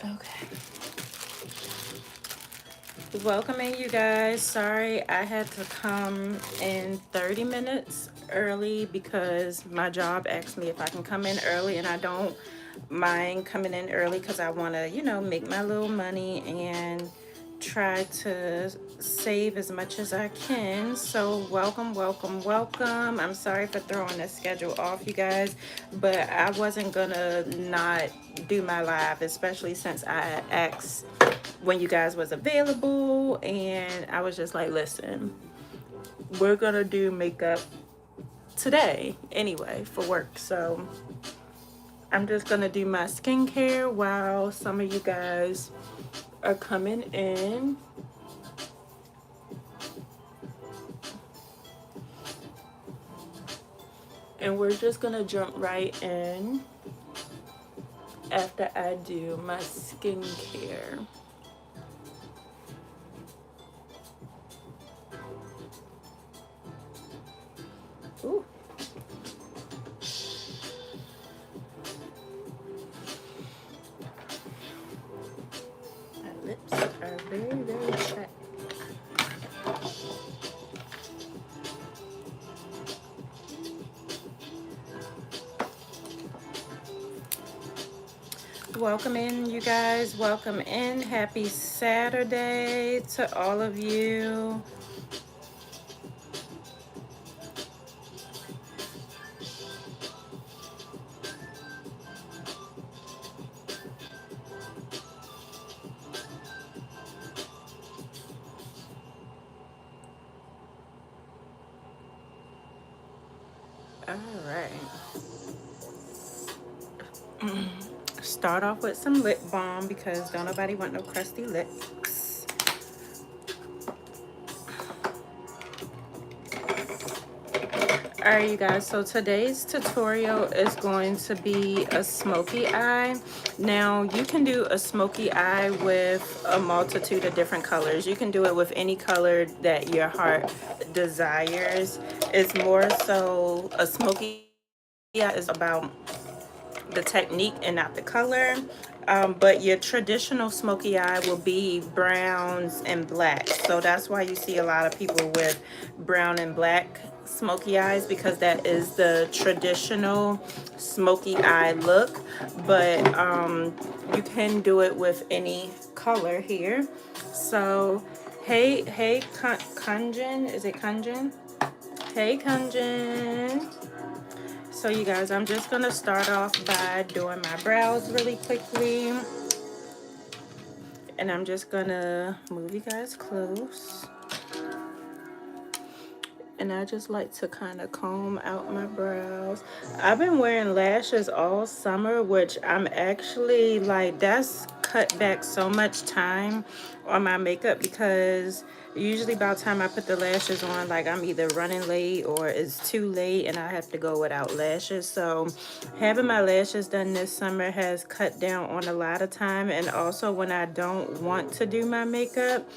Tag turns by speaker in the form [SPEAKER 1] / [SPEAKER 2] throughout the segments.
[SPEAKER 1] Okay. Welcoming you guys. Sorry I had to come in 30 minutes early because my job asked me if I can come in early, and I don't mind coming in early because I want to, make my little money and try to save as much as I can. So welcome, welcome, welcome. I'm sorry for throwing the schedule off, you guys, but I wasn't gonna not do my live, especially since I asked when you guys was available, and I was just like, listen, we're gonna do makeup today anyway for work. So I'm just gonna do my skincare while some of you guys are coming in. And we're just gonna jump right in after I do my skincare. Ooh. My lips are very, very chapped. Welcome in, you guys. Welcome in. Happy Saturday to all of you. All right. Start off with some lip balm because don't nobody want no crusty lips. Alright, you guys, so today's tutorial is going to be a smoky eye. Now, you can do a smoky eye with a multitude of different colors. You can do it with any color that your heart desires. It's more so a smoky eye is about the technique and not the color. But your traditional smoky eye will be browns and blacks. So that's why you see a lot of people with brown and black smoky eyes, because that is the traditional smoky eye look. But you can do it with any color here. So hey Kunjin, is it Kunjin? Hey Kunjin. So you guys, I'm just gonna start off by doing my brows really quickly. And I'm just gonna move you guys close. And I just like to kind of comb out my brows. I've been wearing lashes all summer, which I'm actually like, that's cut back so much time on my makeup, because usually by the time I put the lashes on, like I'm either running late or it's too late and I have to go without lashes. So having my lashes done this summer has cut down on a lot of time. And also when I don't want to do my makeup,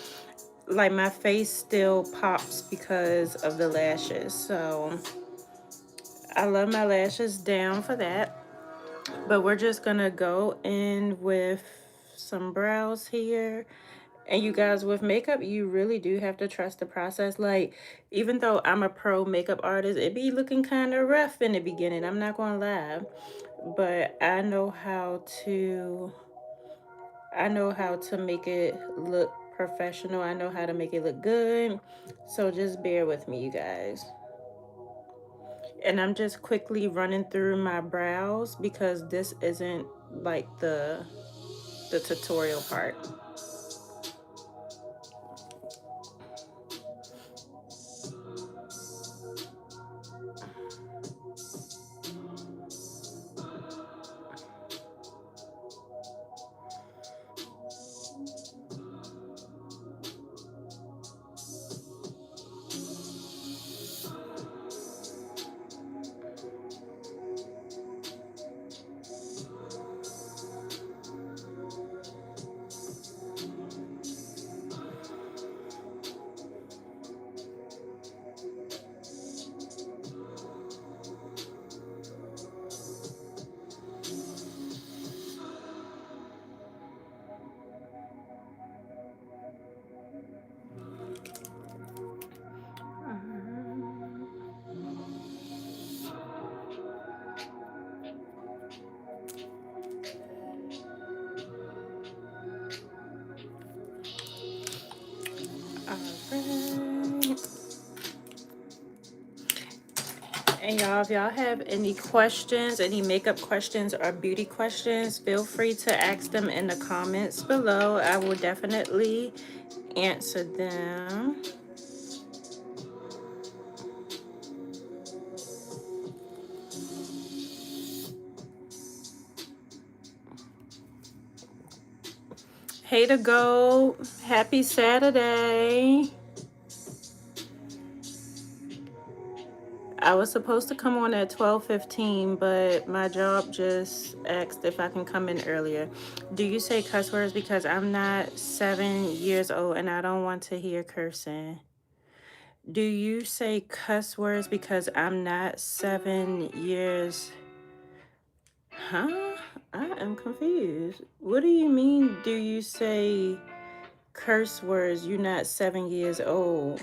[SPEAKER 1] like my face still pops because of the lashes. So I love my lashes down for that. But we're just gonna go in with some brows here. And you guys, with makeup, you really do have to trust the process. Like, even though I'm a pro makeup artist, it be looking kind of rough in the beginning, I'm not gonna lie. But I know how to make it look professional. I know how to make it look good. So just bear with me, you guys. And I'm just quickly running through my brows because this isn't like the tutorial part. And y'all, if y'all have any questions, any makeup questions or beauty questions, feel free to ask them in the comments below. I will definitely answer them. Hey to go. Happy Saturday. I was supposed to come on at 12:15, but my job just asked if I can come in earlier. Do you say cuss words because I'm not 7 years old and I don't want to hear cursing? Do you say cuss words because I'm not 7 years? Huh? I am confused. What do you mean, do you say curse words? You're not 7 years old.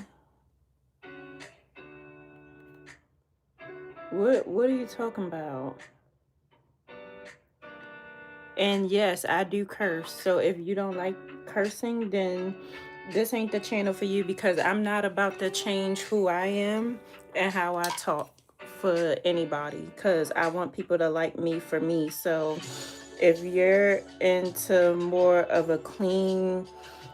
[SPEAKER 1] What are you talking about? And yes, I do curse. So if you don't like cursing, then this ain't the channel for you, because I'm not about to change who I am and how I talk for anybody, because I want people to like me for me. So if you're into more of a clean,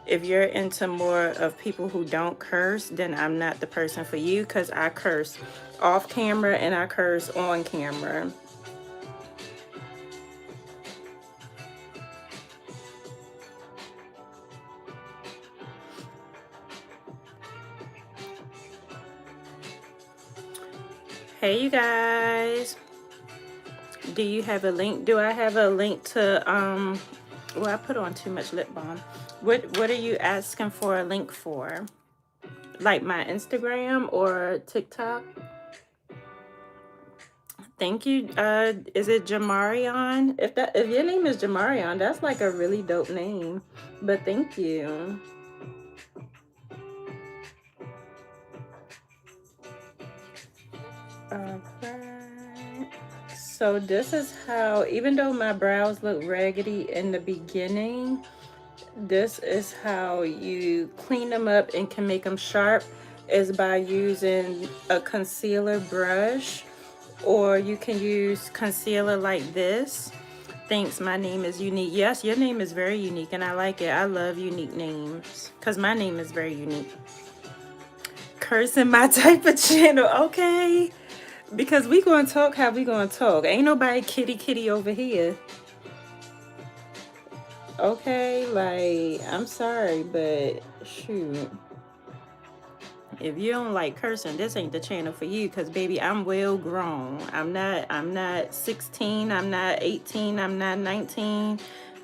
[SPEAKER 1] if you're into more of people who don't curse, then I'm not the person for you, because I curse off camera and I curse on camera. Hey, you guys. Do you have a link? Do I have a link to well, I put on too much lip balm. What are you asking for a link for? Like my Instagram or TikTok? Thank you. Is it Jamarion? If your name is Jamarion, that's like a really dope name. But thank you. Okay. So this is how, even though my brows look raggedy in the beginning, this is how you clean them up and can make them sharp, is by using a concealer brush, or you can use concealer like this. Thanks, my name is unique. Yes, your name is very unique and I like it. I love unique names because my name is very unique. Cursing my type of channel, okay? Because we gonna talk how we gonna talk. Ain't nobody kitty over here. Okay, like, I'm sorry, but shoot. If you don't like cursing, this ain't the channel for you, because baby, I'm well grown. I'm not 16, I'm not 18, I'm not 19.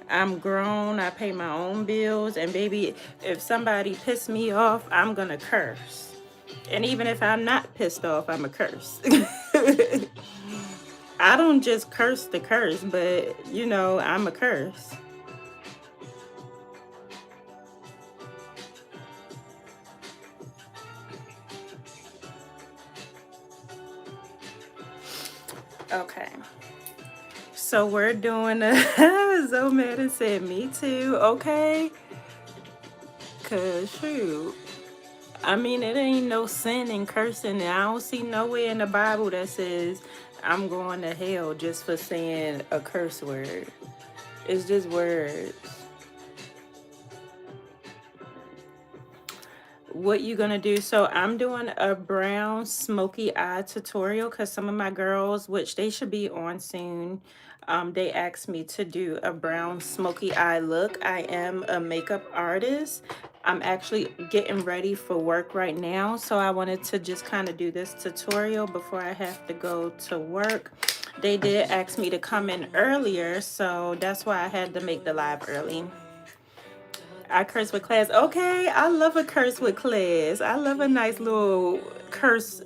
[SPEAKER 1] I'm grown. I pay my own bills, and baby, if somebody pissed me off, I'm gonna curse. And even if I'm not pissed off, I'm a curse. I don't just curse the curse, but you know, I'm a curse. Okay. So we're doing a so mad and said me too, okay? Cause shoot. I mean, it ain't no sin in cursing. I don't see nowhere in the Bible that says I'm going to hell just for saying a curse word. It's just words. What you gonna do? So I'm doing a brown smoky eye tutorial because some of my girls, which they should be on soon, they asked me to do a brown smoky eye look. I am a makeup artist. I'm actually getting ready for work right now, so I wanted to just kind of do this tutorial before I have to go to work. They did ask me to come in earlier, so that's why I had to make the live early. I curse with class. Okay, I love a curse with class. I love a nice little curse,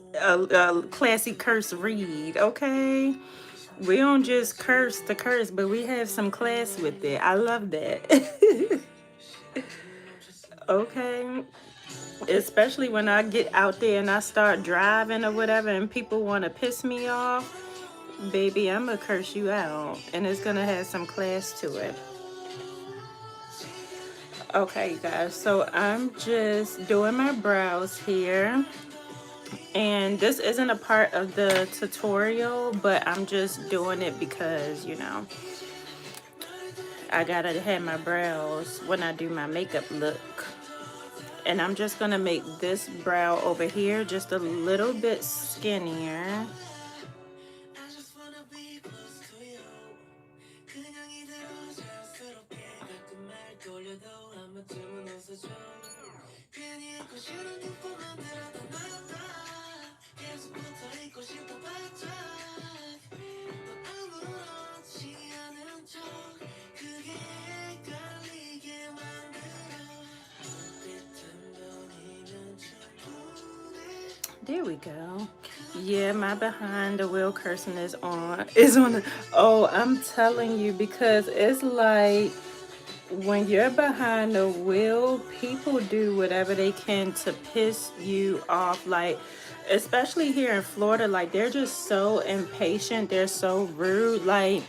[SPEAKER 1] classy curse read. Okay, we don't just curse the curse, but we have some class with it. I love that. Okay, especially when I get out there and I start driving or whatever, and people want to piss me off. Baby, I'm gonna curse you out, and it's gonna have some class to it. Okay, guys, so I'm just doing my brows here. And this isn't a part of the tutorial, but I'm just doing it because, you know, I gotta have my brows when I do my makeup look. And I'm just gonna make this brow over here just a little bit skinnier. There we go. Yeah, my behind the wheel cursing is on the, oh, I'm telling you, because it's like when you're behind the wheel, people do whatever they can to piss you off. Like, especially here in Florida, like they're just so impatient, they're so rude. Like,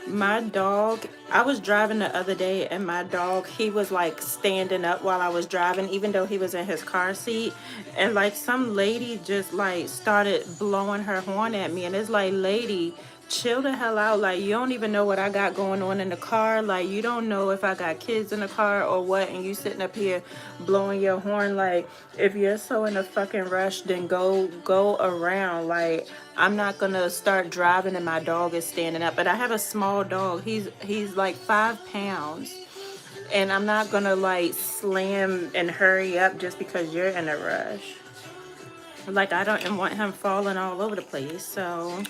[SPEAKER 1] my dog, I was driving the other day and my dog, he was like standing up while I was driving, even though he was in his car seat. And like some lady just like started blowing her horn at me. And it's like, lady, chill the hell out. Like, you don't even know what I got going on in the car. Like, you don't know if I got kids in the car or what. And you sitting up here blowing your horn. Like, if you're so in a fucking rush, then go around. Like, I'm not gonna start driving and my dog is standing up. But I have a small dog. He's like 5 pounds. And I'm not gonna like slam and hurry up just because you're in a rush. Like, I don't want him falling all over the place. So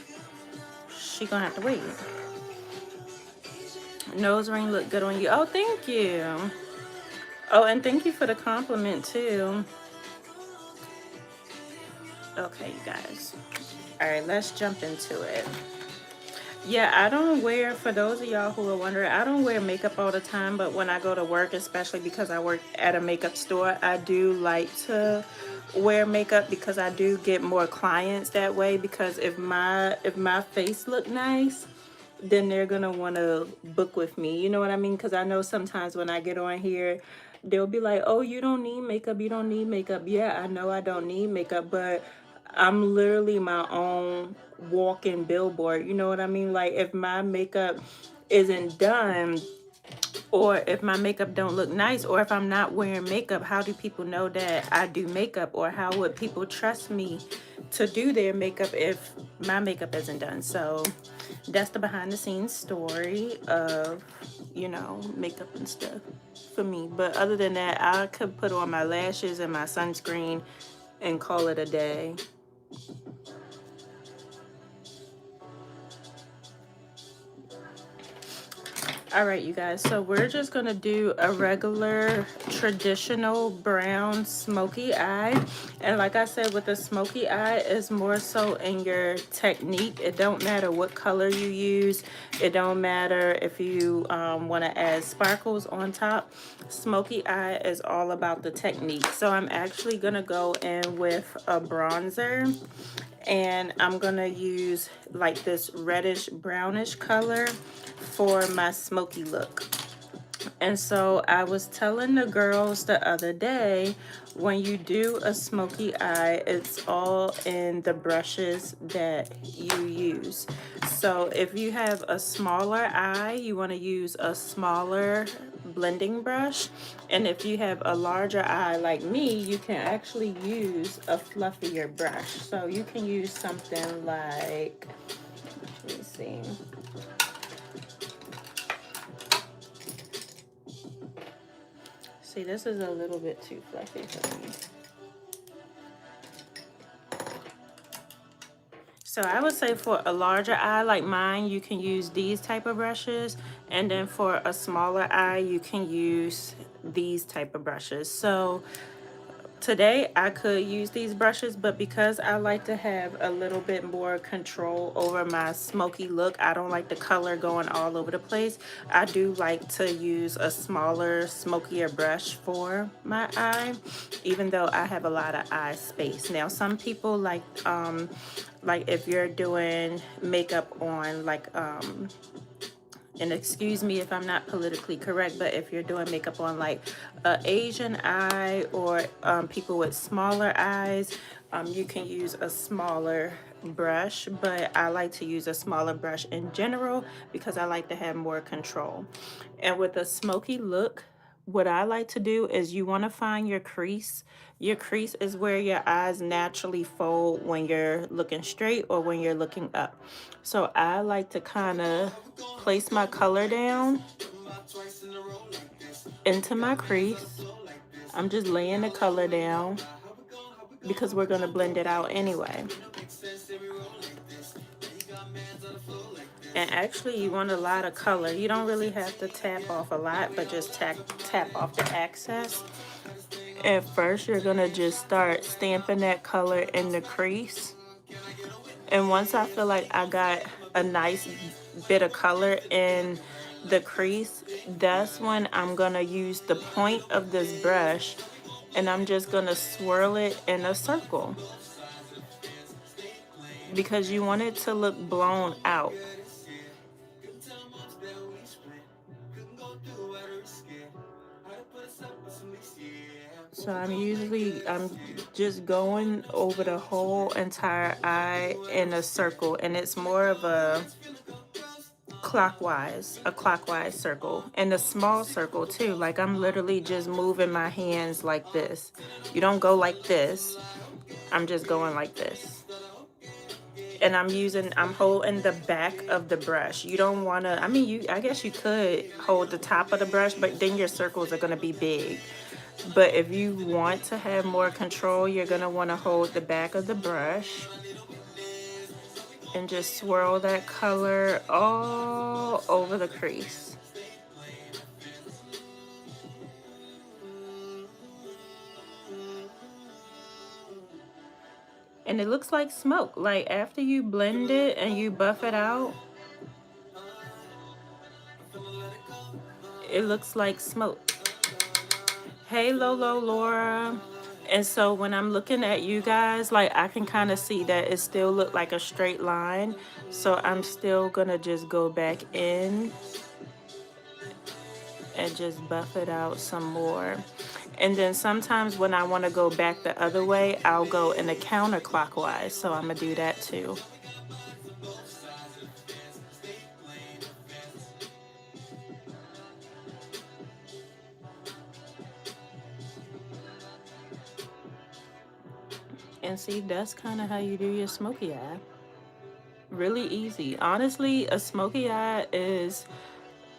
[SPEAKER 1] she gonna have to wait. Nose ring look good on you. Oh, thank you. Oh, and thank you for the compliment too. Okay, you guys. All right, let's jump into it. Yeah, I don't wear, for those of y'all who are wondering, I don't wear makeup all the time, but when I go to work, especially because I work at a makeup store, I do like to wear makeup because I do get more clients that way. Because if my face look nice, then they're gonna want to book with me, you know what I mean? Because I know sometimes when I get on here, they'll be like, oh, you don't need makeup, you don't need makeup. Yeah, I know I don't need makeup, but I'm literally my own walking billboard, you know what I mean? Like, if my makeup isn't done, or if my makeup don't look nice, or if I'm not wearing makeup, how do people know that I do makeup? Or how would people trust me to do their makeup if my makeup isn't done? So that's the behind the scenes story of, you know, makeup and stuff for me. But other than that, I could put on my lashes and my sunscreen and call it a day. All right, you guys, so we're just gonna do a regular traditional brown smoky eye. And like I said, with the smoky eye, is more so in your technique. It don't matter what color you use. It don't matter if you want to add sparkles on top. Smoky eye is all about the technique. So I'm actually gonna go in with a bronzer, and I'm gonna use like this reddish brownish color for my smoky look. And so I was telling the girls the other day, when you do a smoky eye, it's all in the brushes that you use. So if you have a smaller eye, you want to use a smaller blending brush. And if you have a larger eye like me, you can actually use a fluffier brush. So you can use something like, let me see. See, this is a little bit too fluffy for me. So I would say for a larger eye like mine, you can use these type of brushes. And then for a smaller eye, you can use these type of brushes. So today I could use these brushes, but because I like to have a little bit more control over my smoky look, I don't like the color going all over the place. I do like to use a smaller, smokier brush for my eye, even though I have a lot of eye space. Now, some people like if you're doing makeup on like and excuse me if I'm not politically correct, but if you're doing makeup on like a Asian eye, or people with smaller eyes, You can use a smaller brush, but I like to use a smaller brush in general because I like to have more control. And with a smoky look, what I like to do is you want to find your crease. Your crease is where your eyes naturally fold when you're looking straight or when you're looking up. So I like to kind of place my color down into my crease. I'm just laying the color down because we're going to blend it out anyway. And actually, you want a lot of color. You don't really have to tap off a lot, but just tap off the excess. At first, you're going to just start stamping that color in the crease. And once I feel like I got a nice bit of color in the crease, that's when I'm going to use the point of this brush and I'm just going to swirl it in a circle because you want it to look blown out. So I'm just going over the whole entire eye in a circle, and it's more of a clockwise circle, and a small circle too. Like I'm literally just moving my hands like this. You don't go like this. I'm just going like this. And I'm holding the back of the brush. You don't want to, I guess you could hold the top of the brush, but then your circles are going to be big. But if you want to have more control, you're going to want to hold the back of the brush and just swirl that color all over the crease. And it looks like smoke. Like after you blend it and you buff it out, it looks like smoke. Hey Lolo Laura. And so when I'm looking at you guys, like I can kind of see that it still look like a straight line. So I'm still gonna just go back in and just buff it out some more. And then sometimes when I want to go back the other way, I'll go in a counterclockwise. So I'm gonna do that too. And see, that's kind of how you do your smoky eye. Really easy. Honestly, a smoky eye is,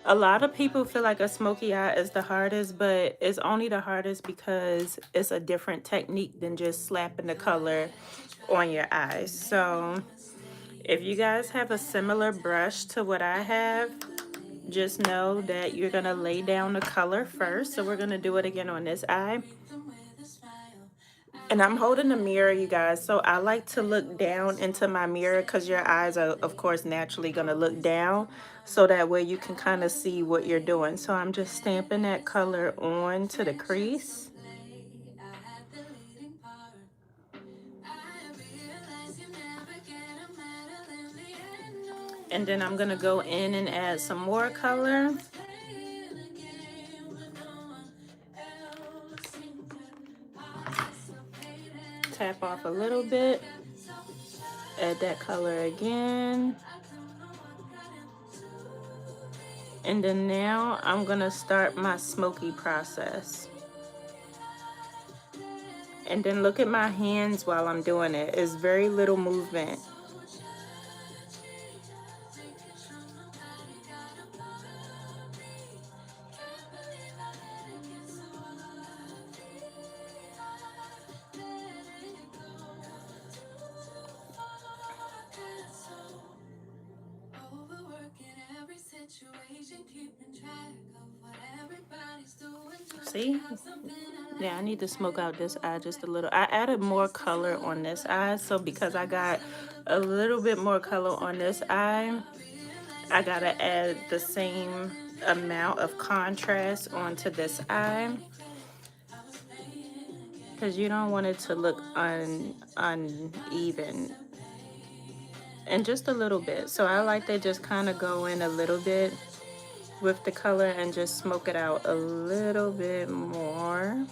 [SPEAKER 1] a lot of people feel like a smoky eye is the hardest, but it's only the hardest because it's a different technique than just slapping the color on your eyes. So if you guys have a similar brush to what I have, just know that you're going to lay down the color first. So we're going to do it again on this eye. And I'm holding a mirror, you guys. So I like to look down into my mirror because your eyes are, of course, naturally going to look down. So that way you can kind of see what you're doing. So I'm just stamping that color on to the crease. And then I'm going to go in and add some more color. Tap off a little bit. Add that color again. And then now I'm going to start my smoky process. And then look at my hands while I'm doing it. It's very little movement. See? Yeah, I need to smoke out this eye just a little. I added more color on this eye, so because I got a little bit more color on this eye, I gotta add the same amount of contrast onto this eye because you don't want it to look uneven. And just a little bit. So I like to just kind of go in a little bit with the color and just smoke it out a little bit more.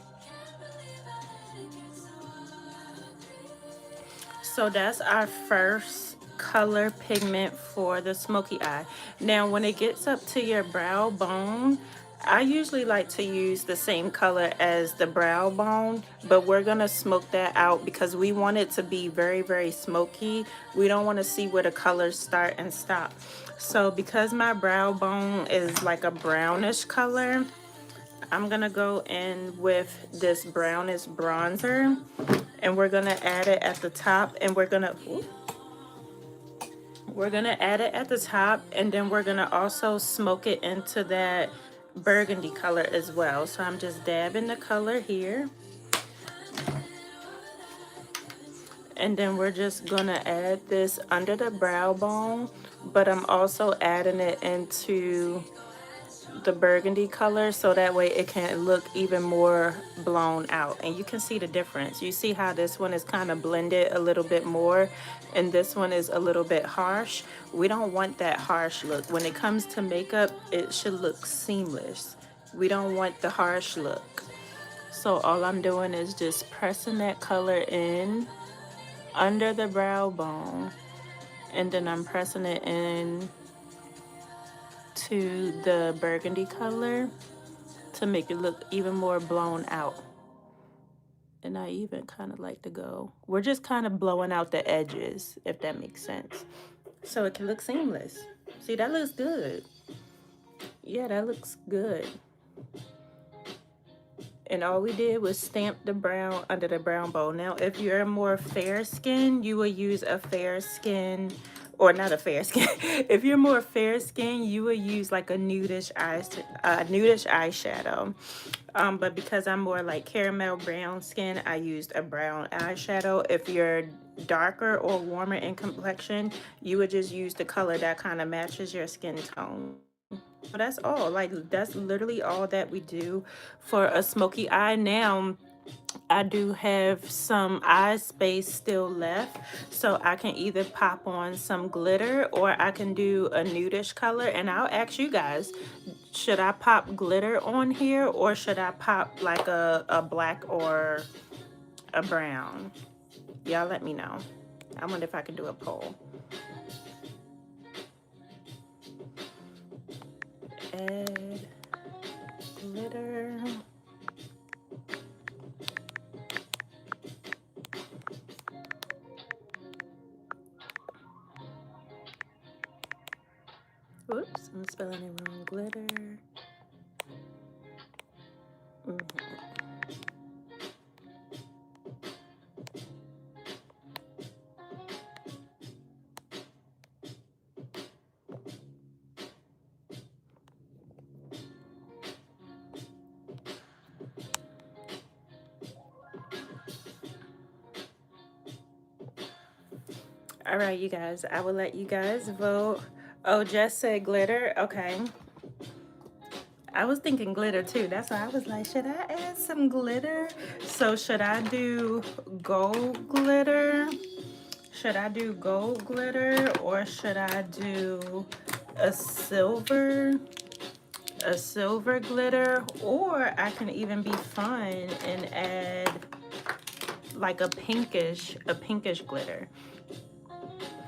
[SPEAKER 1] So that's our first color pigment for the smoky eye. Now when it gets up to your brow bone, I usually like to use the same color as the brow bone, but we're gonna smoke that out because we want it to be very, very smoky. We don't want to see where the colors start and stop. So because my brow bone is like a brownish color, I'm gonna go in with this brownish bronzer, and we're gonna add it at the top, and we're gonna add it at the top, and then we're gonna also smoke it into that burgundy color as well. So I'm just dabbing the color here, and then we're just gonna add this under the brow bone, but I'm also adding it into the burgundy color so that way it can look even more blown out, and you can see the difference. You see how this one is kind of blended a little bit more and this one is a little bit harsh. We don't want that harsh look. When it comes to makeup, it should look seamless. We don't want the harsh look. So all I'm doing is just pressing that color in under the brow bone, and then I'm pressing it in to the burgundy color to make it look even more blown out. And I even kind of like to go, we're just kind of blowing out the edges, if that makes sense, so it can look seamless. See, that looks good. Yeah, that looks good. And all we did was stamp the brown under the brown bone. Now, if you're more fair skin, you will use a fair skin, or not a fair skin. If you're more fair skin, you will use like a nudish eyeshadow. But because I'm more like caramel brown skin, I used a brown eyeshadow. If you're darker or warmer in complexion, you would just use the color that kind of matches your skin tone. So that's all. Like, that's literally all that we do for a smoky eye. Now I do have some eye space still left, so I can either pop on some glitter or I can do a nudish color. And I'll ask you guys, should I pop glitter on here or should I pop like a black or a brown? Y'all let me know. I wonder if I can do a poll. Add glitter. Whoops, I'm spelling it wrong. Glitter. All right, you guys, I will let you guys vote. Oh, Jess said glitter. Okay. I was thinking glitter too. That's why I was like, should I add some glitter? So should I do gold glitter? Should I do gold glitter or should I do a silver glitter? Or I can even be fun and add like a pinkish glitter.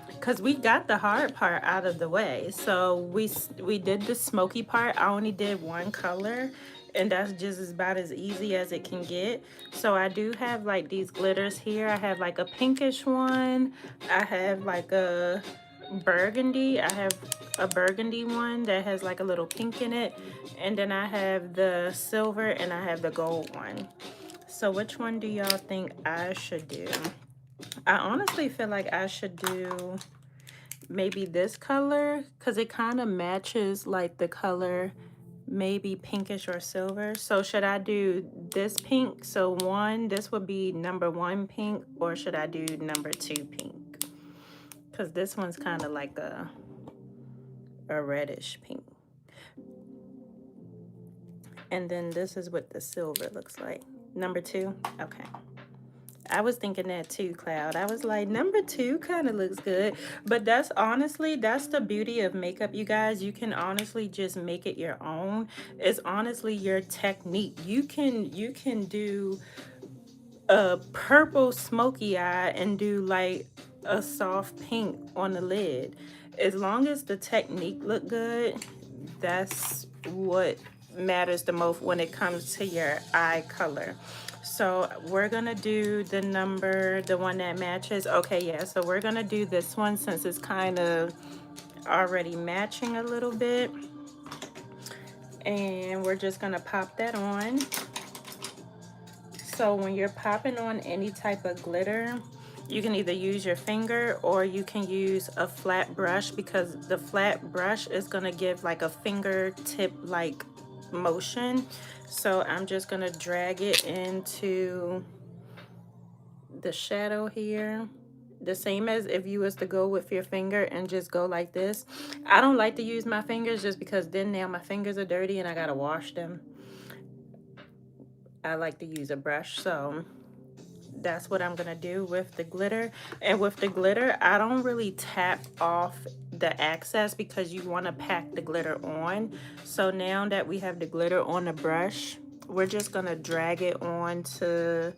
[SPEAKER 1] Because we got the hard part out of the way. So we did the smoky part. I only did one color, and that's just about as easy as it can get. So I do have like these glitters here. I have like a pinkish one. I have like a burgundy. I have a burgundy one that has like a little pink in it. And then I have the silver and I have the gold one. So which one do y'all think I should do? I honestly feel like I should do maybe this color because it kind of matches like the color, maybe pinkish or silver. So should I do this pink? So this would be number 1 pink, or should I do number 2 pink? Because this one's kind of like a reddish pink. And then this is what the silver looks like. Number 2? Okay. I was thinking that too, Cloud. I was like, number 2 kind of looks good. But that's honestly, that's the beauty of makeup, you guys. You can honestly just make it your own. It's honestly your technique. You can do a purple smoky eye and do like a soft pink on the lid. As long as the technique look good, that's what matters the most when it comes to your eye color. So we're gonna do the number, the one that matches. Okay, yeah, so we're gonna do this one since it's kind of already matching a little bit. And we're just gonna pop that on. So when you're popping on any type of glitter, you can either use your finger or you can use a flat brush, because the flat brush is gonna give like a fingertip like motion. So I'm just gonna drag it into the shadow here, the same as if you was to go with your finger and just go like this. I don't like to use my fingers just because then now my fingers are dirty and I gotta wash them. I like to use a brush. So that's what I'm gonna do with the glitter. And with the glitter, I don't really tap off the excess because you want to pack the glitter on. So now that we have the glitter on the brush, we're just gonna drag it onto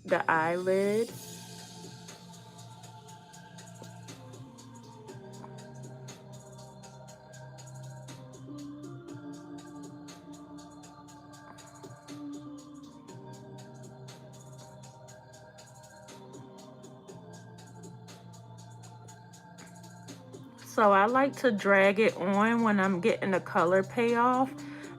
[SPEAKER 1] the eyelid. So I like to drag it on when I'm getting the color payoff.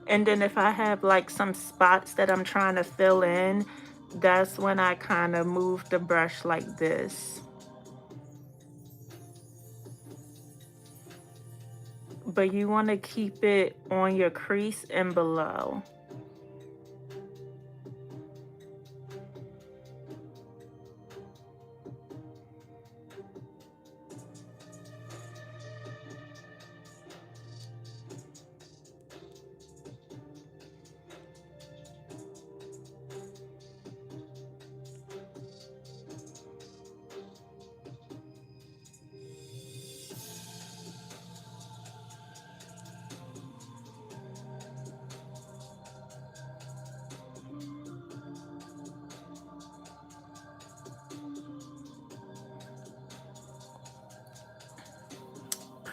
[SPEAKER 1] And then if I have like some spots that I'm trying to fill in, that's when I kind of move the brush like this. But you want to keep it on your crease and below.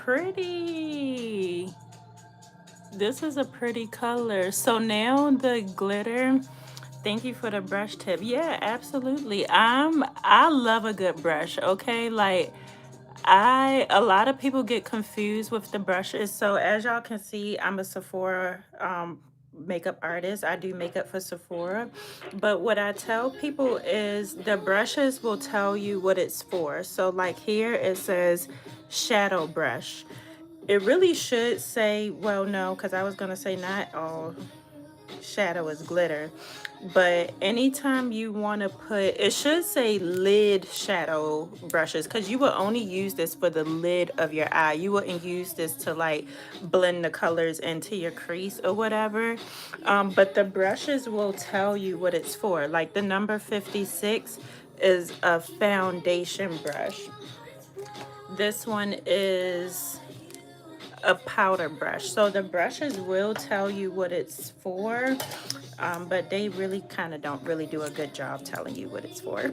[SPEAKER 1] Pretty. This is a pretty color. So now the glitter, thank you for the brush tip. Yeah, absolutely. I love a good brush, okay? Like a lot of people get confused with the brushes. So as y'all can see, I'm a Sephora makeup artist. I do makeup for Sephora. But what I tell people is the brushes will tell you what it's for. So like here it says shadow brush. It really should say, well, no, because I was going to say not all shadow is glitter. But anytime you want to put, it should say lid shadow brushes, because you will only use this for the lid of your eye. You wouldn't use this to like blend the colors into your crease or whatever. But the brushes will tell you what it's for. Like the number 56 is a foundation brush. This one is a powder brush. So the brushes will tell you what it's for, but they really kind of don't really do a good job telling you what it's for.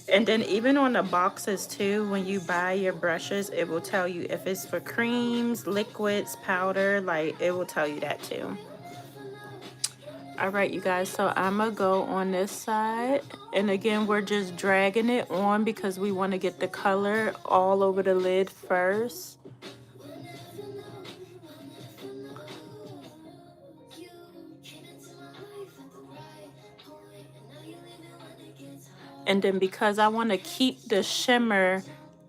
[SPEAKER 1] And then even on the boxes too, when you buy your brushes, it will tell you if it's for creams, liquids, powder, like it will tell you that too. All right, you guys, so I'm gonna go on this side, and again we're just dragging it on because we want to get the color all over the lid first. And then because I want to keep the shimmer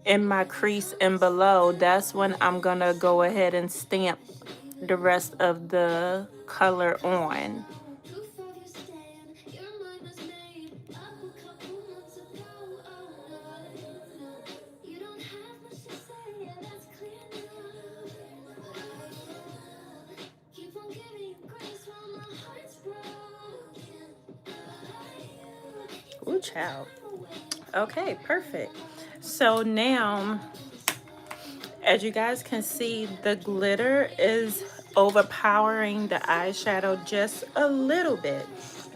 [SPEAKER 1] in my crease and below, that's when I'm gonna go ahead and stamp the rest of the color on. Ooh, child. Okay, perfect. So now, as you guys can see, the glitter is overpowering the eyeshadow just a little bit.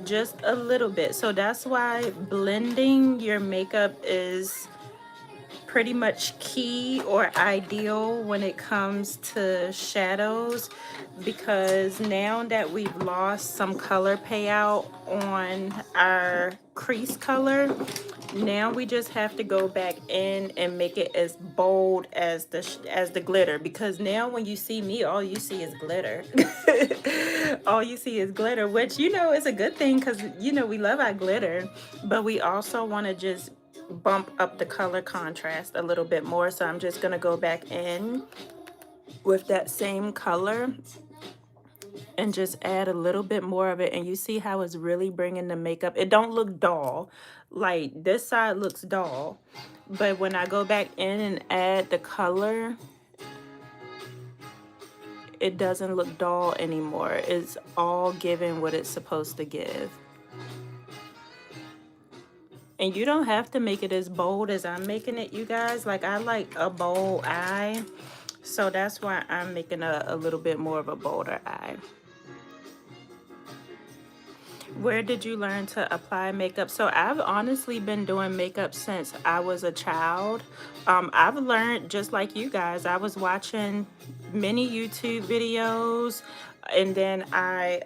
[SPEAKER 1] just a little bit. So that's why blending your makeup is pretty much key or ideal when it comes to shadows, because now that we've lost some color payout on our crease color, now we just have to go back in and make it as bold as the glitter, because now when you see me, all you see is glitter. All you see is glitter, which is a good thing, because we love our glitter, but we also want to just bump up the color contrast a little bit more. So I'm just gonna go back in with that same color and just add a little bit more of it, and you see how it's really bringing the makeup. It don't look dull. Like, this side looks dull, but when I go back in and add the color, it doesn't look dull anymore. It's all giving what it's supposed to give. And you don't have to make it as bold as I'm making it, you guys. Like, I like a bold eye, so that's why I'm making a little bit more of a bolder eye. Where did you learn to apply makeup? So I've honestly been doing makeup since I was a child. I've learned just like you guys. I was watching many YouTube videos, and then I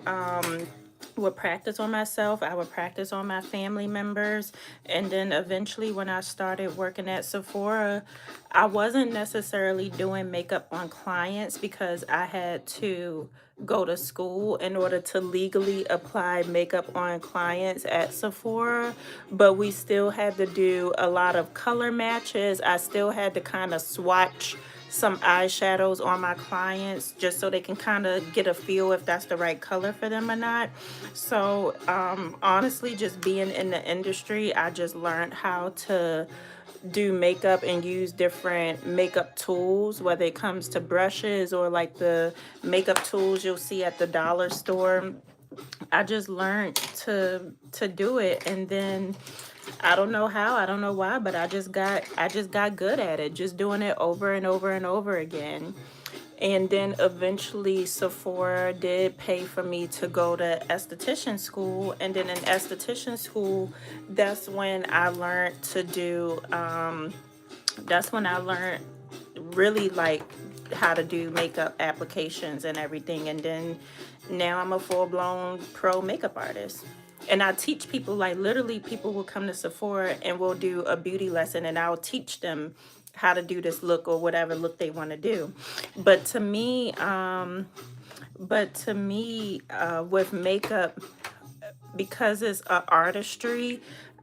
[SPEAKER 1] would practice on myself. I would practice on my family members. And then eventually when I started working at Sephora, I wasn't necessarily doing makeup on clients because I had to go to school in order to legally apply makeup on clients at Sephora, but we still had to do a lot of color matches. I still had to kind of swatch some eyeshadows on my clients just so they can kind of get a feel if that's the right color for them or not. So honestly, just being in the industry, I just learned how to do makeup and use different makeup tools, whether it comes to brushes or like the makeup tools you'll see at the dollar store. I just learned to do it, and then I don't know how, I don't know why, but I just got good at it, just doing it over and over and over again. And then eventually Sephora did pay for me to go to esthetician school. And then in esthetician school, that's when I learned to do, that's when I learned really like how to do makeup applications and everything. And then now I'm a full-blown pro makeup artist. And I teach people, like literally people will come to Sephora and we'll do a beauty lesson and I'll teach them how to do this look or whatever look they want to do. But to me, with makeup, because it's an artistry,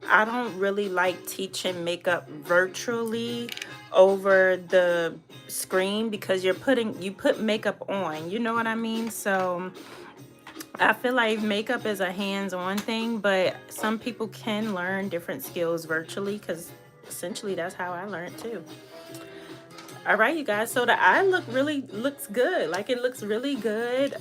[SPEAKER 1] I don't really like teaching makeup virtually over the screen, because you put makeup on, you know what I mean? So I feel like makeup is a hands-on thing, but some people can learn different skills virtually, because essentially that's how I learned too. All right, you guys, so the eye looks good. Like, it looks really good.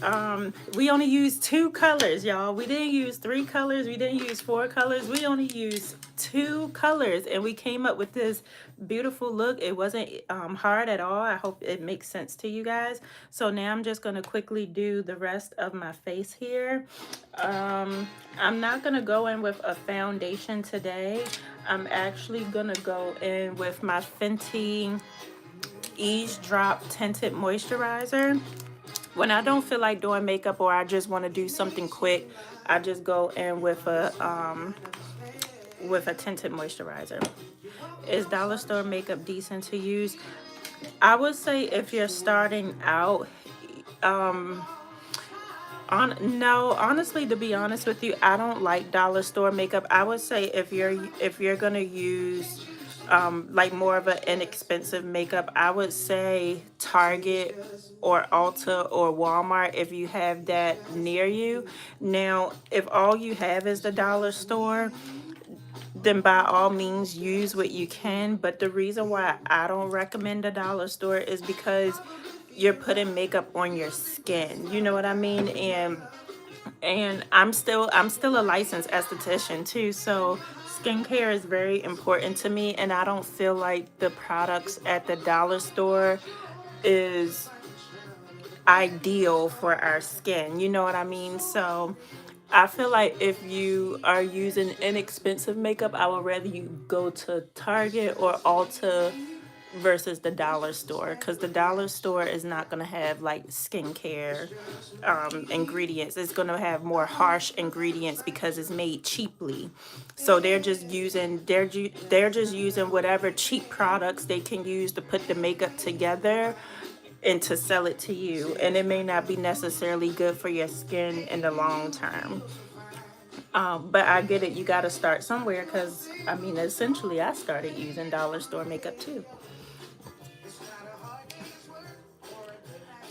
[SPEAKER 1] We only used 2 colors, y'all. We didn't use 3 colors. We didn't use 4 colors. We only used 2 colors, and we came up with this beautiful look. It wasn't hard at all. I hope it makes sense to you guys. So now I'm just gonna quickly do the rest of my face here. I'm not gonna go in with a foundation today. I'm actually gonna go in with my Fenty Eavesdrop tinted moisturizer. When I don't feel like doing makeup or I just want to do something quick, I just go in with a tinted moisturizer. Is dollar store makeup decent to use? I would say if you're starting out, no, honestly, to be honest with you, I don't like dollar store makeup. I would say if you're gonna use like more of an inexpensive makeup, I would say Target or Ulta or Walmart if you have that near you. Now, if all you have is the dollar store, then by all means use what you can. But the reason why I don't recommend a dollar store is because you're putting makeup on your skin. You know what I mean? And I'm still a licensed esthetician too, so skincare is very important to me, and I don't feel like the products at the dollar store is ideal for our skin. You know what I mean? So I feel like if you are using inexpensive makeup, I would rather you go to Target or Ulta versus the dollar store, because the dollar store is not going to have like skincare ingredients. It's going to have more harsh ingredients because it's made cheaply. So they're just using whatever cheap products they can use to put the makeup together and to sell it to you, and it may not be necessarily good for your skin in the long term. But I get it, you got to start somewhere, because I mean, essentially I started using dollar store makeup too.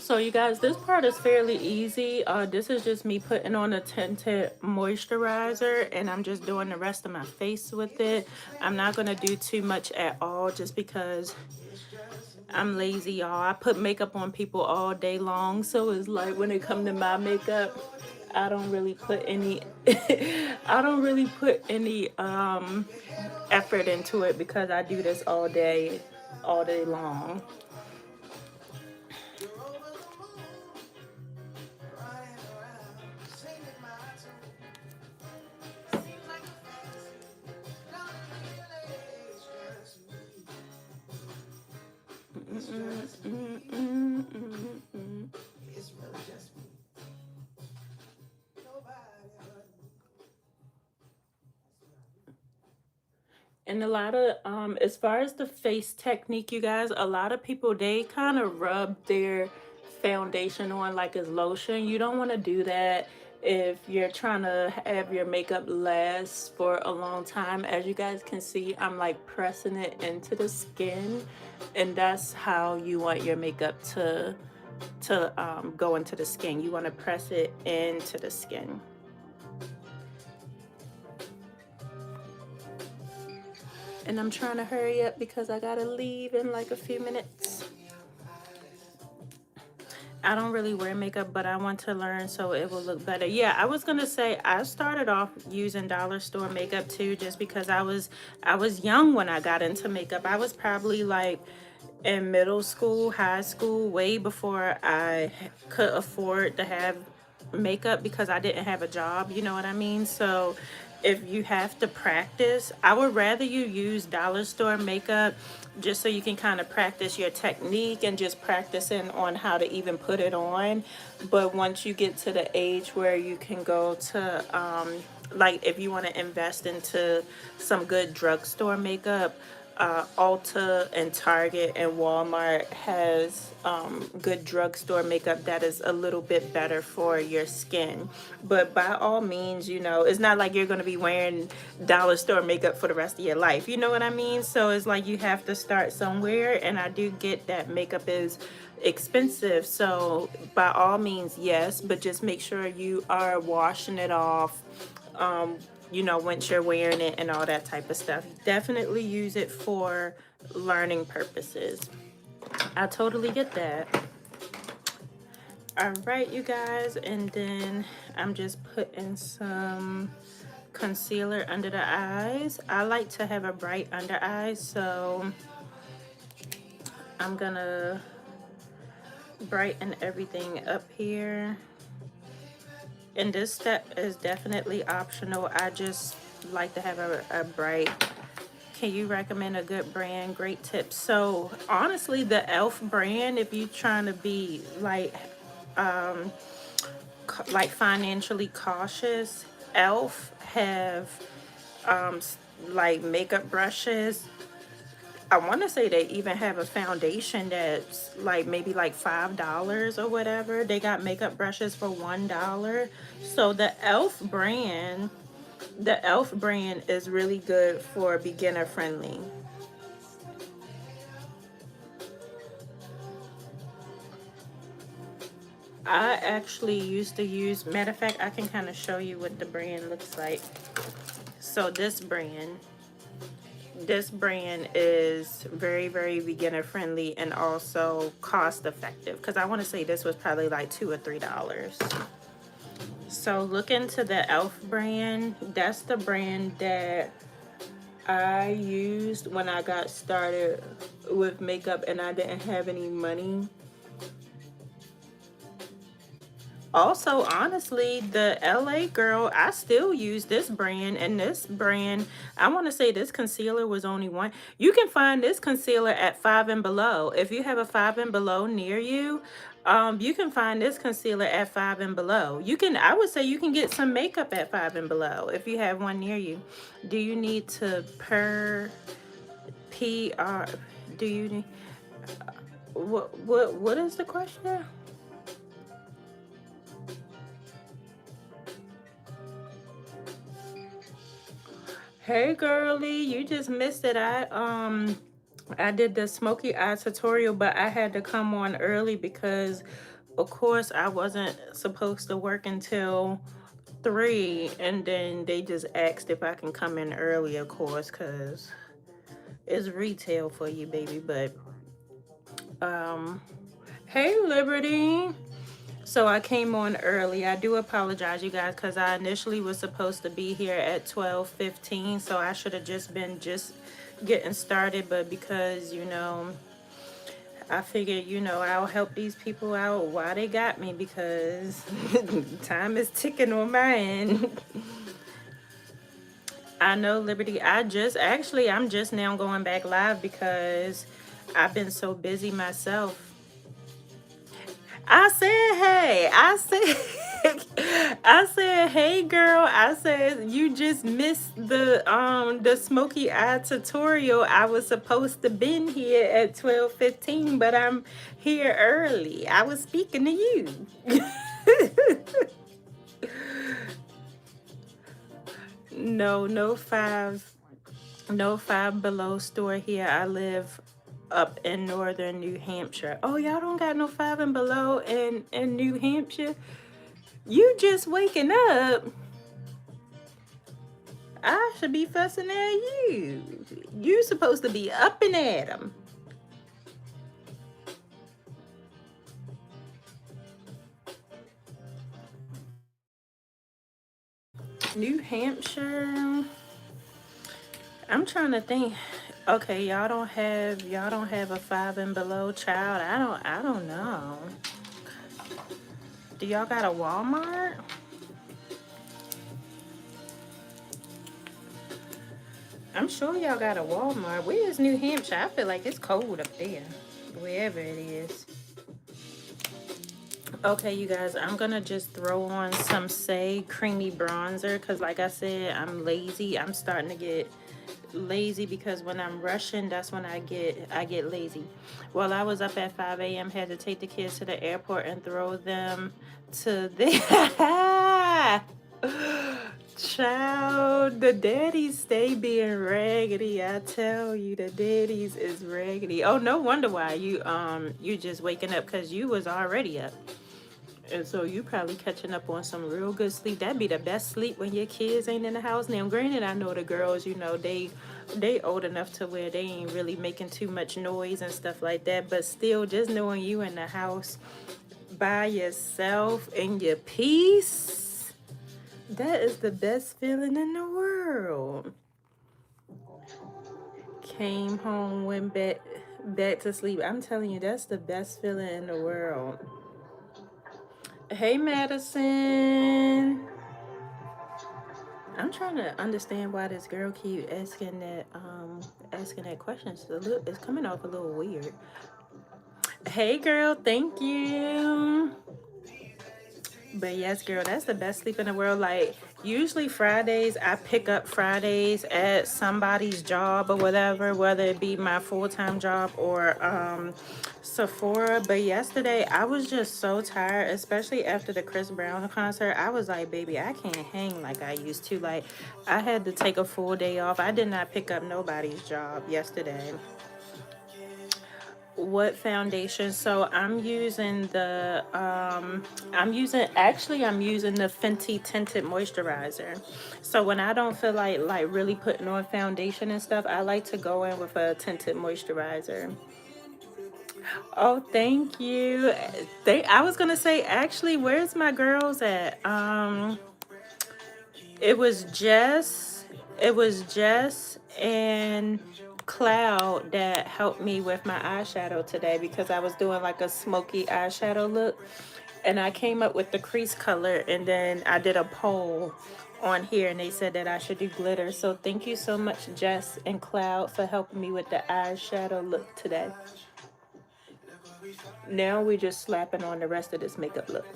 [SPEAKER 1] So you guys, this part is fairly easy. This is just me putting on a tinted moisturizer, and I'm just doing the rest of my face with it. I'm not going to do too much at all just because I'm lazy, y'all. I put makeup on people all day long, so it's like when it come to my makeup, I don't really put any I don't really put any effort into it because I do this all day long. And a lot of as far as the face technique, you guys, a lot of people, they kind of rub their foundation on like it's lotion. You don't want to do that if you're trying to have your makeup last for a long time. As you guys can see, I'm like pressing it into the skin, and that's how you want your makeup to go into the skin. You want to press it into the skin. And I'm trying to hurry up because I gotta leave in like a few minutes. I don't really wear makeup, but I want to learn so it will look better. Yeah, I was gonna say I started off using dollar store makeup too, just because I was young when I got into makeup. I was probably like in middle school, high school, way before I could afford to have makeup because I didn't have a job, you know what I mean? So if you have to practice, I would rather you use dollar store makeup just so you can kind of practice your technique and just practicing on how to even put it on. But once you get to the age where you can go to like if you want to invest into some good drugstore makeup, Ulta and Target and Walmart has good drugstore makeup that is a little bit better for your skin. But by all means, you know, it's not like you're going to be wearing dollar store makeup for the rest of your life. You know what I mean? So it's like you have to start somewhere. And I do get that makeup is expensive. So by all means, yes, but just make sure you are washing it off. You know, once you're wearing it and all that type of stuff. Definitely use it for learning purposes. I totally get that. All right, you guys, and then I'm just putting some concealer under the eyes. I like to have a bright under eye, so I'm gonna brighten everything up here. And this step is definitely optional. I just like to have a bright. Can you recommend a good brand? Great tips. So honestly, the Elf brand, if you're trying to be like financially cautious, Elf have like makeup brushes. I want to say they even have a foundation that's like maybe like $5 or whatever. They got makeup brushes for $1. So the Elf brand is really good for beginner friendly. I actually used to use, matter of fact, I can kind of show you what the brand looks like. So this brand is very, very beginner friendly and also cost effective, because I want to say this was probably like $2 or $3. So look into the Elf brand. That's the brand that I used when I got started with makeup and I didn't have any money. Also, honestly, the LA girl, I still use this brand, and this brand, I want to say this concealer was only one. You can find this concealer at Five and Below. If you have a Five and Below near you, you can find this concealer at Five and Below. You can, I would say you can get some makeup at Five and Below if you have one near you. Do you need to PR, do you need, what is the question? Hey girlie, you just missed it. I did the Smokey Eye tutorial, but I had to come on early because of course I wasn't supposed to work until 3, and then they just asked if I can come in early, of course, because it's retail for you, baby. But um hey Liberty. So I came on early. I do apologize, you guys, because I initially was supposed to be here at 12:15, so I should have just been just getting started. But because, I figured, I'll help these people out while they got me, because time is ticking on my end. I know, Liberty. I'm just now going back live because I've been so busy myself. I said, hey, I said, hey, girl. I said, you just missed the smoky eye tutorial. I was supposed to been here at 12:15, but I'm here early. I was speaking to you. No, no Five Below store here. I live up in northern New Hampshire. Oh, y'all don't got no Five and Below in New Hampshire? You just waking up. I should be fussing at you. You supposed to be up and at 'em. New Hampshire. I'm trying to think. Okay, y'all don't have a Five and Below, child. I don't know. Do y'all got a Walmart? I'm sure y'all got a Walmart. Where is New Hampshire? I feel like it's cold up there, wherever it is. Okay, you guys, I'm gonna just throw on some Say creamy bronzer because, like I said, I'm lazy. I'm starting to get lazy because when I'm rushing, that's when I get lazy. Well, I was up at 5 a.m. had to take the kids to the airport and throw them to the child. The daddies stay being raggedy. I tell you, the daddies is raggedy. Oh, no wonder why you just waking up, because you was already up. And so you probably catching up on some real good sleep. That'd be the best sleep when your kids ain't in the house. Now, granted, I know the girls, they old enough to where they ain't really making too much noise and stuff like that. But still, just knowing you in the house by yourself in your peace, that is the best feeling in the world. Came home, went back to sleep. I'm telling you, that's the best feeling in the world. Hey, Madison. I'm trying to understand why this girl keep asking that question. It's coming off a little weird. Hey, girl, thank you. But yes, girl, that's the best sleep in the world. Like, usually Fridays, I pick up Fridays at somebody's job or whatever, whether it be my full-time job or Sephora. But yesterday, I was just so tired, especially after the Chris Brown concert. I was like, baby, I can't hang like I used to. Like, I had to take a full day off. I did not pick up nobody's job yesterday. What foundation? So I'm using the Fenty tinted moisturizer. So when I don't feel like really putting on foundation and stuff, I like to go in with a tinted moisturizer. Oh, thank you. I was gonna say, actually, where's my girls at? It was Jess and Cloud that helped me with my eyeshadow today because I was doing like a smoky eyeshadow look. And I came up with the crease color, and then I did a poll on here, and they said that I should do glitter. So thank you so much, Jess and Cloud, for helping me with the eyeshadow look today. Now we're just slapping on the rest of this makeup look.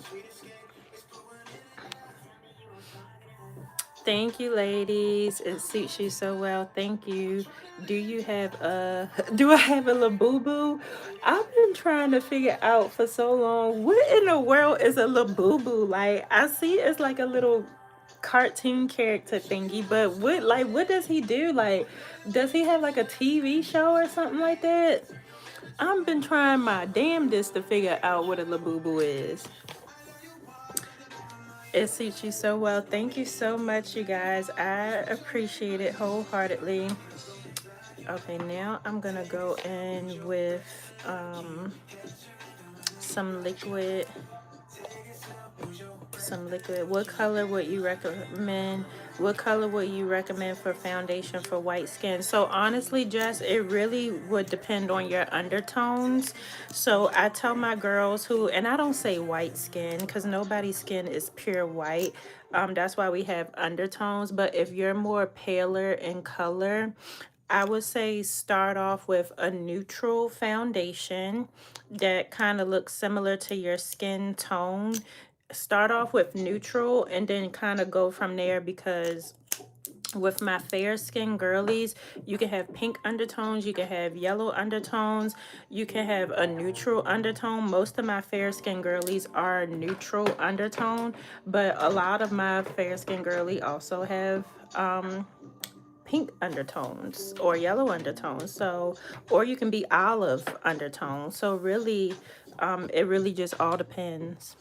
[SPEAKER 1] Thank you, ladies. It suits you so well. Thank you. Do you have a do I have a Labubu? I've been trying to figure out for so long, what in the world is a Labubu? Like, I see it's like a little cartoon character thingy, but what does he do? Like, does he have like a TV show or something like that? I've been trying my damnedest to figure out what a Labubu is. It suits you so well. Thank you so much, you guys. I appreciate it wholeheartedly. Okay, now I'm gonna go in with some liquid. What color would you recommend? What color would you recommend for foundation for white skin? So honestly, Jess, it really would depend on your undertones. So I tell my girls who, and I don't say white skin because nobody's skin is pure white. That's why we have undertones. But if you're more paler in color, I would say start off with a neutral foundation that kind of looks similar to your skin tone. Start off with neutral and then kind of go from there, because with my fair skin girlies, you can have pink undertones, you can have yellow undertones, you can have a neutral undertone. Most of my fair skin girlies are neutral undertone, but a lot of my fair skin girly also have pink undertones or yellow undertones. So, or you can be olive undertones. So really, it really just all depends.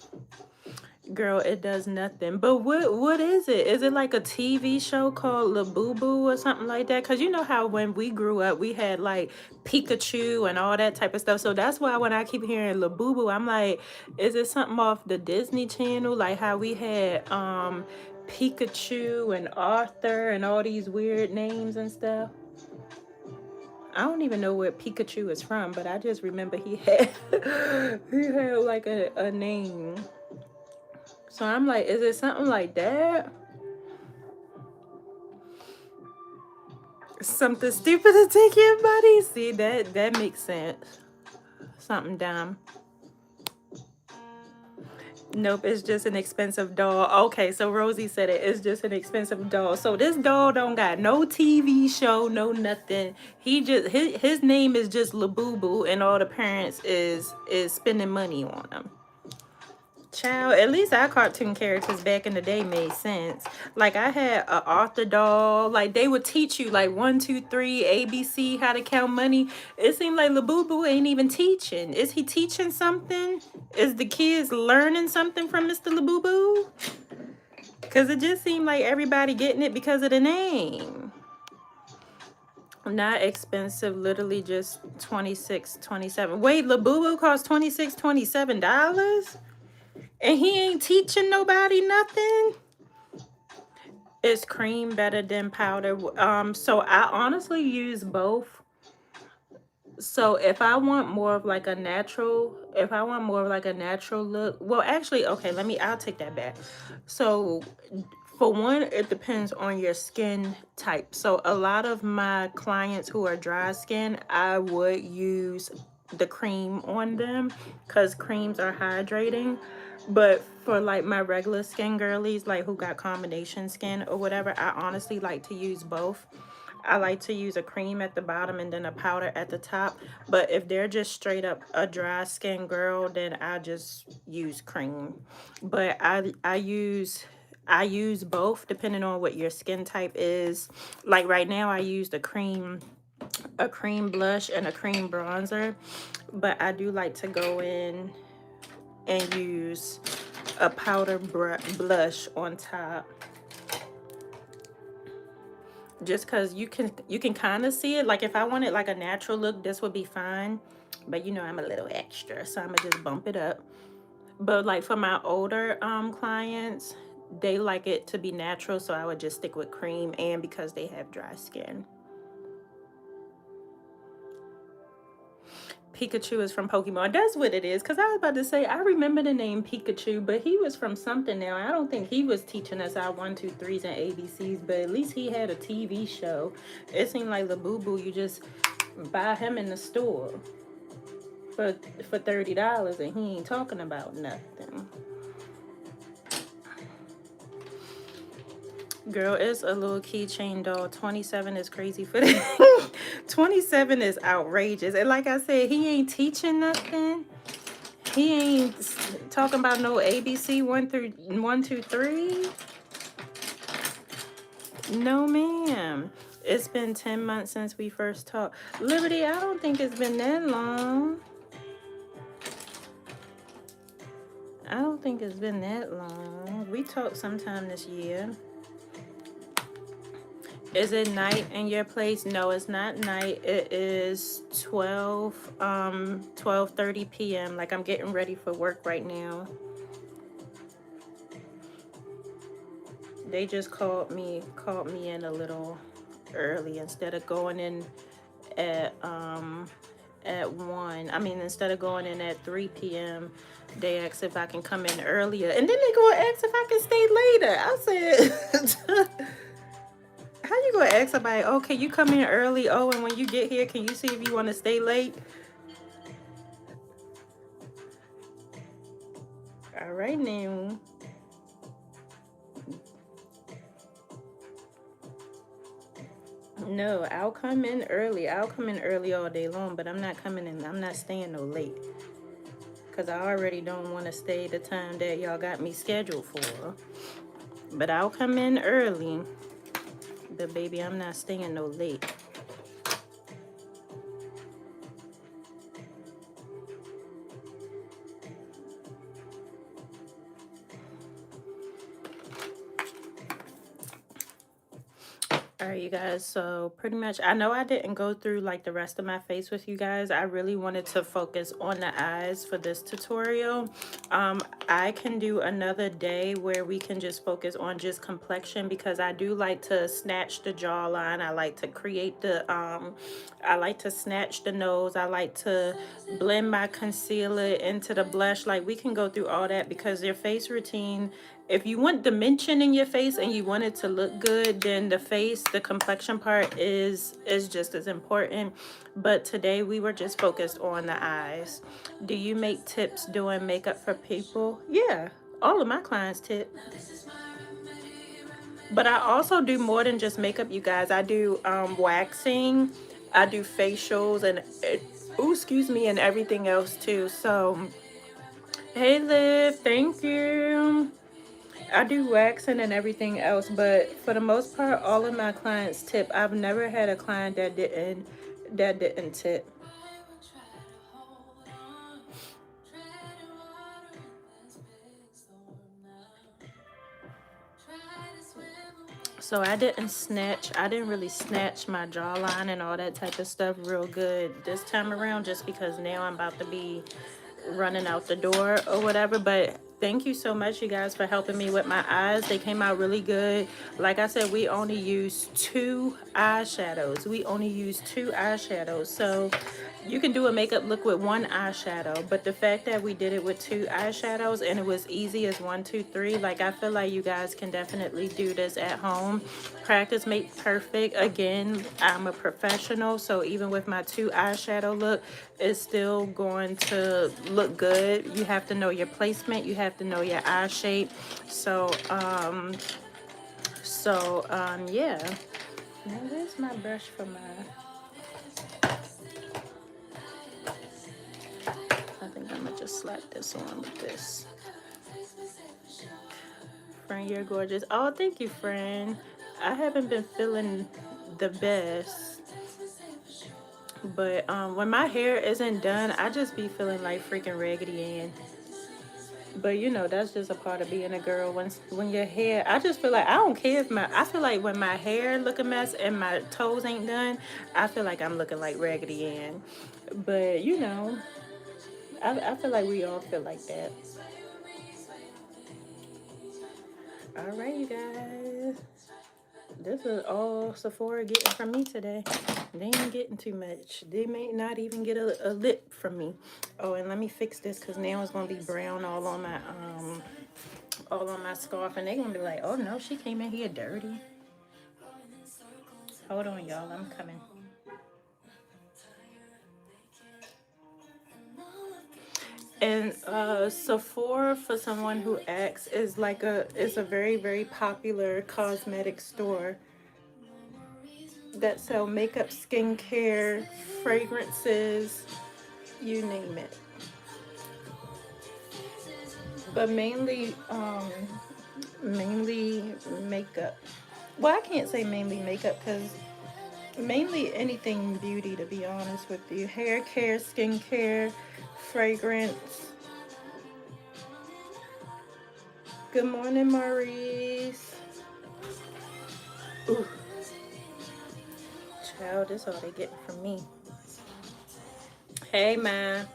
[SPEAKER 1] Girl, it does nothing. But what is it? Is it like a TV show called Labubu or something like that? Because you know how when we grew up, we had like Pikachu and all that type of stuff. So that's why when I keep hearing Labubu, I'm like, is it something off the Disney Channel? Like how we had Pikachu and Arthur and all these weird names and stuff. I don't even know where Pikachu is from, but I just remember he had he had like a name. So I'm like, is it something like that? Something stupid to take your money? See, that makes sense. Something dumb. Nope, it's just an expensive doll. Okay, so Rosie said it. It's just an expensive doll. So this doll don't got no TV show, no nothing. He just his name is just Labubu, and all the parents is spending money on him. Child, at least our cartoon characters back in the day made sense. Like I had a Arthur doll. Like they would teach you like 1, 2, 3, ABC, how to count money. It seemed like Labubu ain't even teaching. Is he teaching something? Is the kids learning something from Mr. Labubu? Because it just seemed like everybody getting it because of the name. Not expensive, literally just $26, $27. Wait, Labubu costs $26, $27? And he ain't teaching nobody nothing? Is cream better than powder? So I honestly use both. So if I want more of like a natural, look, well, actually, okay, I'll take that back. So for one, it depends on your skin type. So a lot of my clients who are dry skin, I would use the cream on them because creams are hydrating. But for like my regular skin girlies, like who got combination skin or whatever, I honestly like to use both. I like to use a cream at the bottom and then a powder at the top. But if they're just straight up a dry skin girl, then I just use cream. But I use both depending on what your skin type is. Like right now I used a cream blush and a cream bronzer, but I do like to go in and use a powder blush on top, just because you can kind of see it. Like if I wanted like a natural look, this would be fine, but you know I'm a little extra, so I'm gonna just bump it up. But like for my older clients, they like it to be natural, so I would just stick with cream, and because they have dry skin. Pikachu is from Pokemon. That's what it is. Because I was about to say, I remember the name Pikachu, but he was from something now. I don't think he was teaching us our 1, 2, 3s and ABCs, but at least he had a TV show. It seemed like Labubu, you just buy him in the store for for $30 and he ain't talking about nothing. Girl, it's a little keychain doll. 27 is crazy for that. 27 is outrageous. And like I said, he ain't teaching nothing. He ain't talking about no ABC 1 through 1, 2, 3. No, ma'am. It's been 10 months since we first talked. Liberty, I don't think it's been that long. I don't think it's been that long. We talked sometime this year. Is it night in your place? No, it's not night. It is 12:30 p.m. Like, I'm getting ready for work right now. They just called me in a little early instead of going in at 1. I mean, instead of going in at 3 p.m., they asked if I can come in earlier. And then they gonna ask if I can stay later. I said, how you gonna ask somebody, oh, can you come in early? Oh, and when you get here, can you see if you want to stay late? All right, now. No, I'll come in early. I'll come in early all day long, but I'm not coming in. I'm not staying no late. Because I already don't want to stay the time that y'all got me scheduled for. But I'll come in early. But baby, I'm not staying no late. All right, you guys, so pretty much, I know I didn't go through like the rest of my face with you guys. I really wanted to focus on the eyes for this tutorial. I can do another day where we can just focus on just complexion, because I do like to snatch the jawline. I like to create the, I like to snatch the nose. I like to blend my concealer into the blush. Like, we can go through all that, because your face routine, if you want dimension in your face and you want it to look good, then the complexion part is just as important. But today we were just focused on the eyes. Do you make tips doing makeup for people? Yeah, all of my clients tip. But I also do more than just makeup, you guys. I do waxing, I do facials, and excuse me, and everything else too. So, hey Liv, thank you. I do waxing and everything else, but for the most part, all of my clients tip. I've never had a client that didn't tip. So I didn't really snatch my jawline and all that type of stuff real good this time around, just because now I'm about to be running out the door or whatever. But thank you so much, you guys, for helping me with my eyes. They came out really good. Like I said, we only used 2 eyeshadows. So you can do a makeup look with 1 eyeshadow, but the fact that we did it with 2 eyeshadows and it was easy as 1, 2, 3, like, I feel like you guys can definitely do this at home. Practice makes perfect. Again, I'm a professional, so even with my 2 eyeshadow look, it's still going to look good. You have to know your placement. You have to know your eye shape. So yeah. Now, where's my brush for my... I think I'm gonna just slap this on with this. Friend, you're gorgeous. Oh, thank you, friend. I haven't been feeling the best, but when my hair isn't done, I just be feeling like freaking Raggedy Ann. But you know, that's just a part of being a girl. When your hair, I just feel like, I don't care if I feel like when my hair look a mess and my toes ain't done, I feel like I'm looking like Raggedy Ann. But you know, I feel like we all feel like that. All right, you guys. This is all Sephora getting from me today. They ain't getting too much. They may not even get a lip from me. Oh, and let me fix this because now it's gonna be brown all on my scarf, and they're gonna be like, oh no, she came in here dirty. Hold on, y'all, I'm coming. And Sephora, for someone who asks, is a very, very popular cosmetic store that sell makeup, skincare, fragrances, you name it. But mainly makeup. Well, I can't say mainly makeup because mainly anything beauty, to be honest with you. Hair care, skincare, fragrance. Good morning, Maurice. Ooh, child, this all they getting from me. Hey, man.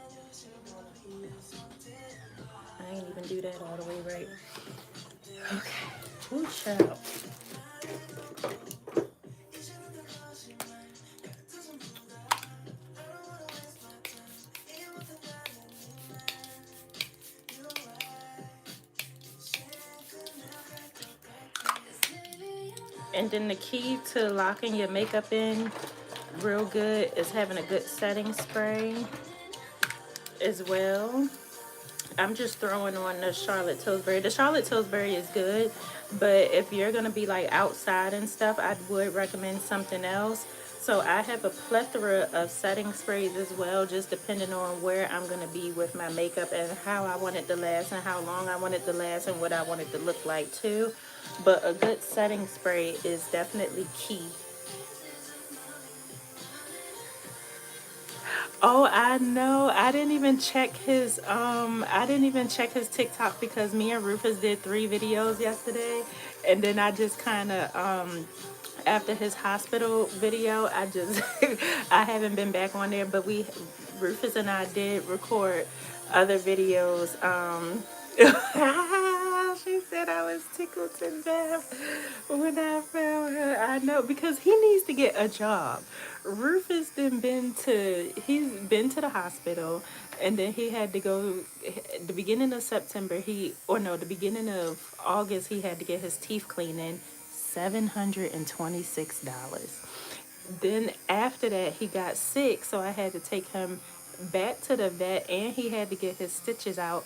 [SPEAKER 1] I ain't even do that all the way right. Okay. Ooh, child. And then the key to locking your makeup in real good is having a good setting spray as well. I'm just throwing on the Charlotte Tilbury. The Charlotte Tilbury is good, but if you're going to be like outside and stuff, I would recommend something else. So I have a plethora of setting sprays as well, just depending on where I'm going to be with my makeup and how I want it to last and how long I want it to last and what I want it to look like too. But a good setting spray is definitely key. Oh, I know. I didn't even check his TikTok because me and Rufus did 3 videos yesterday. And then I just kind of after his hospital video, I just I haven't been back on there, but Rufus and I did record other videos. She said I was tickled to death when I found her. I know, because he needs to get a job. Rufus he's been to the hospital, and then he had to go the beginning of September. The beginning of August, he had to get his teeth cleaning. $726. Then after that, he got sick, so I had to take him back to the vet, and he had to get his stitches out.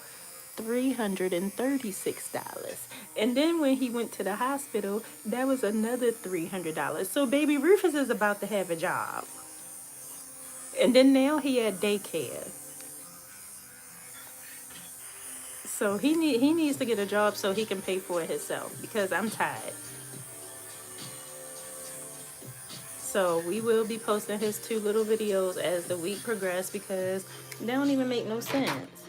[SPEAKER 1] $336. And then when he went to the hospital, that was another $300. So baby Rufus is about to have a job. And then now he had daycare. So he needs to get a job so he can pay for it himself, because I'm tired. So we will be posting his 2 little videos as the week progresses because they don't even make no sense.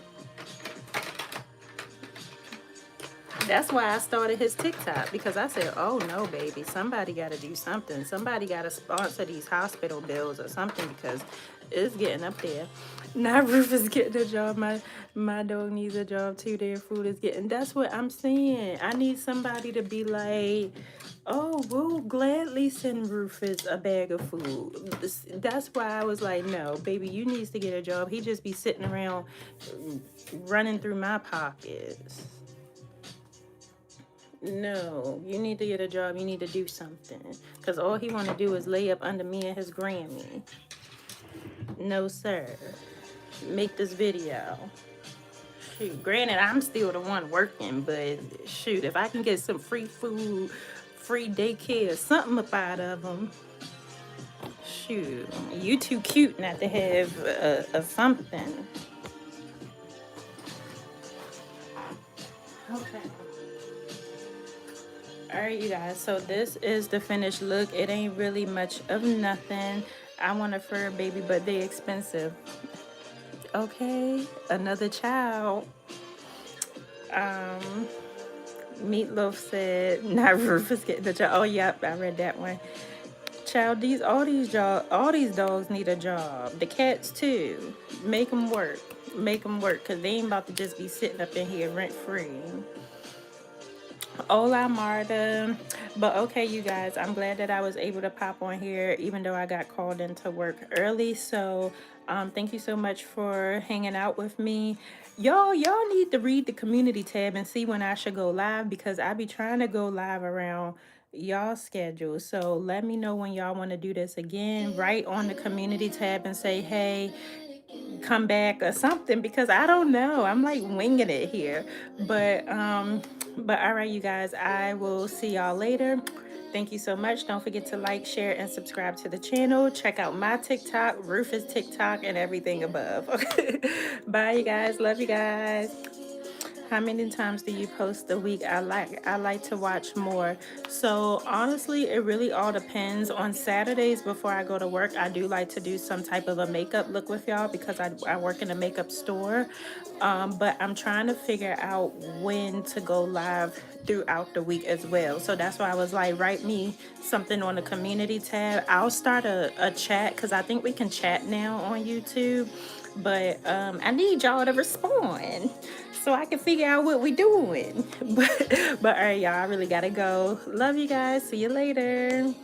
[SPEAKER 1] That's why I started his TikTok, because I said, oh no, baby, somebody got to do something. Somebody got to sponsor these hospital bills or something, because it's getting up there. Now Rufus getting a job. My dog needs a job too. Their food is getting. That's what I'm saying. I need somebody to be like, oh, we'll gladly send Rufus a bag of food. That's why I was like, no, baby, you needs to get a job. He just be sitting around running through my pockets. No, you need to get a job. You need to do something. Because all he want to do is lay up under me and his Grammy. No, sir. Make this video. Shoot, granted, I'm still the one working, but shoot, if I can get some free food, free daycare, something up out of them. Shoot, you too cute not to have a something. Okay. Alright, you guys, so this is the finished look. It ain't really much of nothing. I want a fur baby, but they expensive. Okay, another child. Meatloaf said, not Rufus getting the job. Oh, yep, I read that one. Child, all these dogs need a job. The cats too. Make them work. Make them work, because they ain't about to just be sitting up in here rent free. Hola, Marta. But okay, you guys, I'm glad that I was able to pop on here, even though I got called into work early. So, thank you so much for hanging out with me. Y'all need to read the community tab and see when I should go live because I be trying to go live around y'all schedule. So let me know when y'all want to do this again. Write on the community tab and say, hey, come back or something because I don't know. I'm like winging it here. But all right, you guys, I will see y'all later. Thank you so much. Don't forget to like, share, and subscribe to the channel. Check out my TikTok, Rufus TikTok, and everything above. Okay. Bye, you guys. Love you guys. How many times do you post a week? I like to watch more. So honestly, it really all depends. On Saturdays before I go to work, I do like to do some type of a makeup look with y'all because I work in a makeup store. But I'm trying to figure out when to go live throughout the week as well. So that's why I was like, write me something on the community tab. I'll start a chat because I think we can chat now on YouTube. But I need y'all to respond so I can figure out what we doing. But all right, y'all, I really gotta go. Love you guys. See you later.